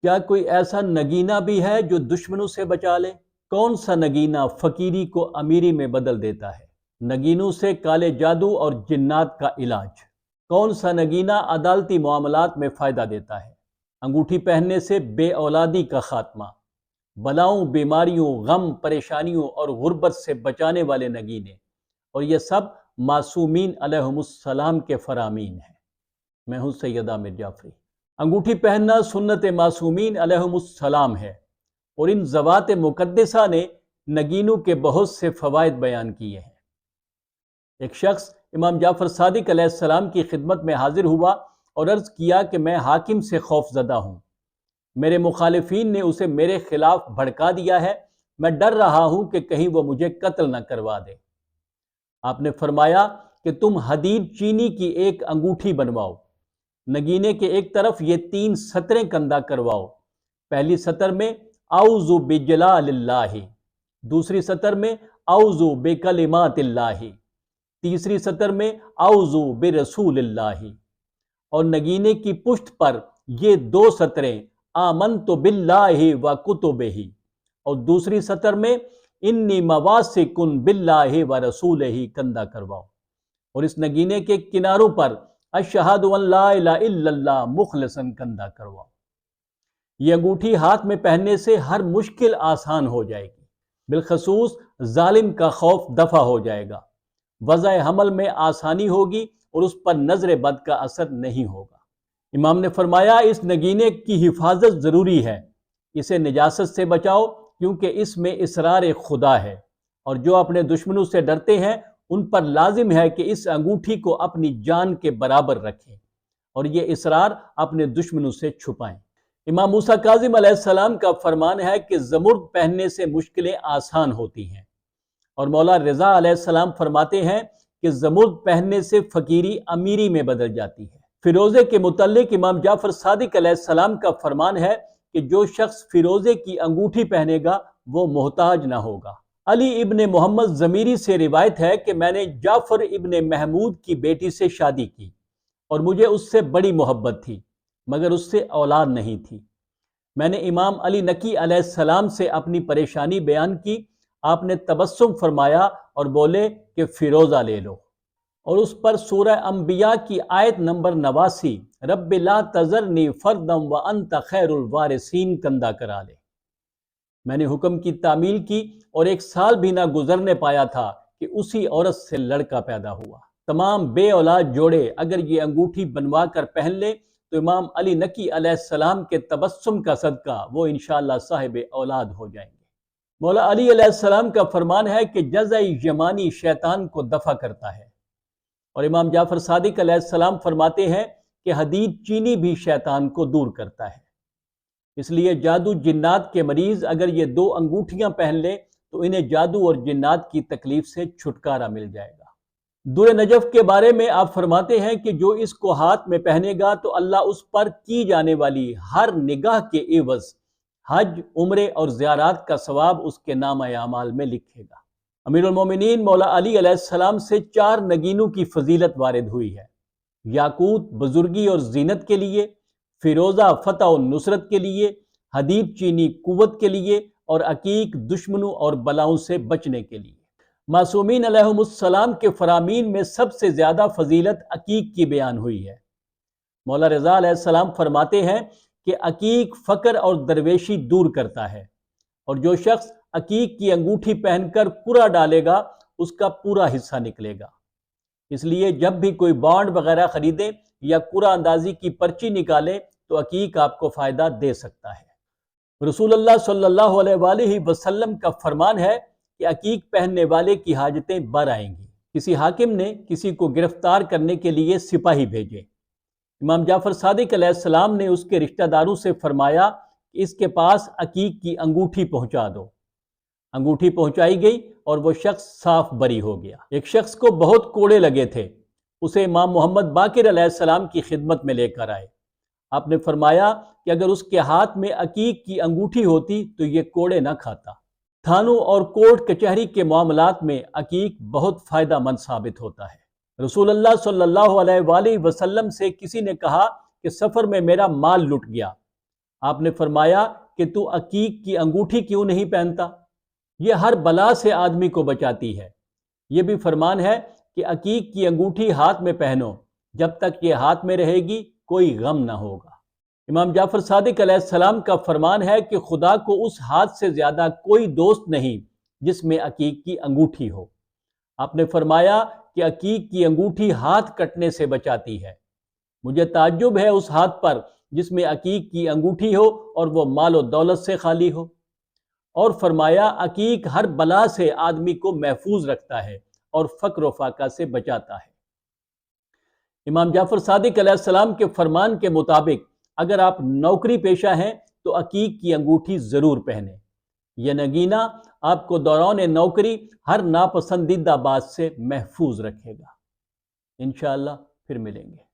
کیا کوئی ایسا نگینہ بھی ہے جو دشمنوں سے بچا لے؟ کون سا نگینہ فقیری کو امیری میں بدل دیتا ہے؟ نگینوں سے کالے جادو اور جنات کا علاج۔ کون سا نگینہ عدالتی معاملات میں فائدہ دیتا ہے؟ انگوٹھی پہننے سے بے اولادی کا خاتمہ۔ بلاؤں، بیماریوں، غم، پریشانیوں اور غربت سے بچانے والے نگینے، اور یہ سب معصومین علیہم السلام کے فرامین ہیں۔ میں ہوں سید عامر جعفری۔ انگوٹھی پہننا سنت معصومین علیہم السلام ہے، اور ان ذوات مقدسہ نے نگینوں کے بہت سے فوائد بیان کیے ہیں۔ ایک شخص امام جعفر صادق علیہ السلام کی خدمت میں حاضر ہوا اور عرض کیا کہ میں حاکم سے خوف زدہ ہوں، میرے مخالفین نے اسے میرے خلاف بھڑکا دیا ہے، میں ڈر رہا ہوں کہ کہیں وہ مجھے قتل نہ کروا دے۔ آپ نے فرمایا کہ تم حدید چینی کی ایک انگوٹھی بنواؤ، نگینے کے ایک طرف یہ 3 سطریں کندہ کرواؤ۔ پہلی سطر میں اعوذ بجلال اللہ، دوسری سطر میں اعوذ بکلمات اللہ، تیسری سطر میں اعوذ برسول اللہ، اور نگینے کی پشت پر یہ 2 سطریں آمنت باللہ و کتبہ، اور دوسری سطر میں انی مواسک باللہ و رسولہ کندہ کرواؤ، اور اس نگینے کے کناروں پر اشہد ان لا الہ الا اللہ مخلصا کندہ کرواؤ۔ یہ انگوٹھی ہاتھ میں پہننے سے ہر مشکل آسان ہو جائے گی، بالخصوص ظالم کا خوف دفع ہو جائے گا، وضع حمل میں آسانی ہوگی اور اس پر نظر بد کا اثر نہیں ہوگا۔ امام نے فرمایا اس نگینے کی حفاظت ضروری ہے، اسے نجاست سے بچاؤ کیونکہ اس میں اسرار خدا ہے، اور جو اپنے دشمنوں سے ڈرتے ہیں ان پر لازم ہے کہ اس انگوٹھی کو اپنی جان کے برابر رکھیں اور یہ اسرار اپنے دشمنوں سے چھپائیں۔ امام موسیٰ کاظم علیہ السلام کا فرمان ہے کہ زمرد پہننے سے مشکلیں آسان ہوتی ہیں، اور مولا رضا علیہ السلام فرماتے ہیں کہ زمرد پہننے سے فقیری امیری میں بدل جاتی ہے۔ فیروزے کے متعلق امام جعفر صادق علیہ السلام کا فرمان ہے کہ جو شخص فیروزے کی انگوٹھی پہنے گا وہ محتاج نہ ہوگا۔ علی ابن محمد ضمیری سے روایت ہے کہ میں نے جعفر ابن محمود کی بیٹی سے شادی کی اور مجھے اس سے بڑی محبت تھی، مگر اس سے اولاد نہیں تھی۔ میں نے امام علی نقی علیہ السلام سے اپنی پریشانی بیان کی، آپ نے تبسم فرمایا اور بولے کہ فیروزہ لے لو، اور اس پر سورہ انبیاء کی آیت نمبر 89 رب لا تذرنی فردا وانت خیر الوارثین کندہ کرا لے۔ میں نے حکم کی تعمیل کی اور 1 سال بھی نہ گزرنے پایا تھا کہ اسی عورت سے لڑکا پیدا ہوا۔ تمام بے اولاد جوڑے اگر یہ انگوٹھی بنوا کر پہن لے تو امام علی نقی علیہ السلام کے تبسم کا صدقہ وہ انشاءاللہ صاحب اولاد ہو جائیں گے۔ مولا علی علیہ السلام کا فرمان ہے کہ جزع یمانی شیطان کو دفع کرتا ہے، اور امام جعفر صادق علیہ السلام فرماتے ہیں کہ حدید چینی بھی شیطان کو دور کرتا ہے۔ اس لیے جادو جنات کے مریض اگر یہ 2 انگوٹھیاں پہن لیں تو انہیں جادو اور جنات کی تکلیف سے چھٹکارا مل جائے گا۔ در نجف کے بارے میں آپ فرماتے ہیں کہ جو اس کو ہاتھ میں پہنے گا تو اللہ اس پر کی جانے والی ہر نگاہ کے عوض حج، عمرے اور زیارات کا ثواب اس کے نامہ اعمال میں لکھے گا۔ امیر المومنین مولا علی علیہ السلام سے 4 نگینوں کی فضیلت وارد ہوئی ہے: یاقوت بزرگی اور زینت کے لیے، فیروزہ فتح و نصرت کے لیے، حدید چینی قوت کے لیے، اور عقیق دشمنوں اور بلاؤں سے بچنے کے لیے۔ معصومین علیہم السلام کے فرامین میں سب سے زیادہ فضیلت عقیق کی بیان ہوئی ہے۔ مولا رضا علیہ السلام فرماتے ہیں کہ عقیق فقر اور درویشی دور کرتا ہے، اور جو شخص عقیق کی انگوٹھی پہن کر قرعہ ڈالے گا اس کا پورا حصہ نکلے گا۔ اس لیے جب بھی کوئی بانڈ وغیرہ خریدیں یا قرعہ اندازی کی پرچی نکالیں تو عقیق آپ کو فائدہ دے سکتا ہے۔ رسول اللہ صلی اللہ علیہ وآلہ وسلم کا فرمان ہے کہ عقیق پہننے والے کی حاجتیں بر آئیں گی۔ کسی حاکم نے کسی کو گرفتار کرنے کے لیے سپاہی بھیجے۔ امام جعفر صادق علیہ السلام نے اس کے رشتہ داروں سے فرمایا کہ اس کے پاس عقیق کی انگوٹھی پہنچا دو۔ انگوٹھی پہنچائی گئی اور وہ شخص صاف بری ہو گیا۔ ایک شخص کو بہت کوڑے لگے تھے، اسے امام محمد باقر علیہ السلام کی خدمت میں لے کر آئے۔ آپ نے فرمایا کہ اگر اس کے ہاتھ میں عقیق کی انگوٹھی ہوتی تو یہ کوڑے نہ کھاتا۔ تھانوں اور کورٹ کچہری کے معاملات میں عقیق بہت فائدہ مند ثابت ہوتا ہے۔ رسول اللہ صلی اللہ علیہ وآلہ وسلم سے کسی نے کہا کہ سفر میں میرا مال لٹ گیا، آپ نے فرمایا کہ تو عقیق کی انگوٹھی کیوں نہیں پہنتا؟ یہ ہر بلا سے آدمی کو بچاتی ہے۔ یہ بھی فرمان ہے کہ عقیق کی انگوٹھی ہاتھ میں پہنو، جب تک یہ ہاتھ میں رہے گی کوئی غم نہ ہوگا۔ امام جعفر صادق علیہ السلام کا فرمان ہے کہ خدا کو اس ہاتھ سے زیادہ کوئی دوست نہیں جس میں عقیق کی انگوٹھی ہو۔ آپ نے فرمایا کہ عقیق کی انگوٹھی ہاتھ کٹنے سے بچاتی ہے۔ مجھے تعجب ہے اس ہاتھ پر جس میں عقیق کی انگوٹھی ہو اور وہ مال و دولت سے خالی ہو۔ اور فرمایا عقیق ہر بلا سے آدمی کو محفوظ رکھتا ہے اور فقر و فاقہ سے بچاتا ہے۔ امام جعفر صادق علیہ السلام کے فرمان کے مطابق اگر آپ نوکری پیشہ ہیں تو عقیق کی انگوٹھی ضرور پہنیں۔ یہ نگینہ آپ کو دوران نوکری ہر ناپسندیدہ بات سے محفوظ رکھے گا۔ انشاءاللہ پھر ملیں گے۔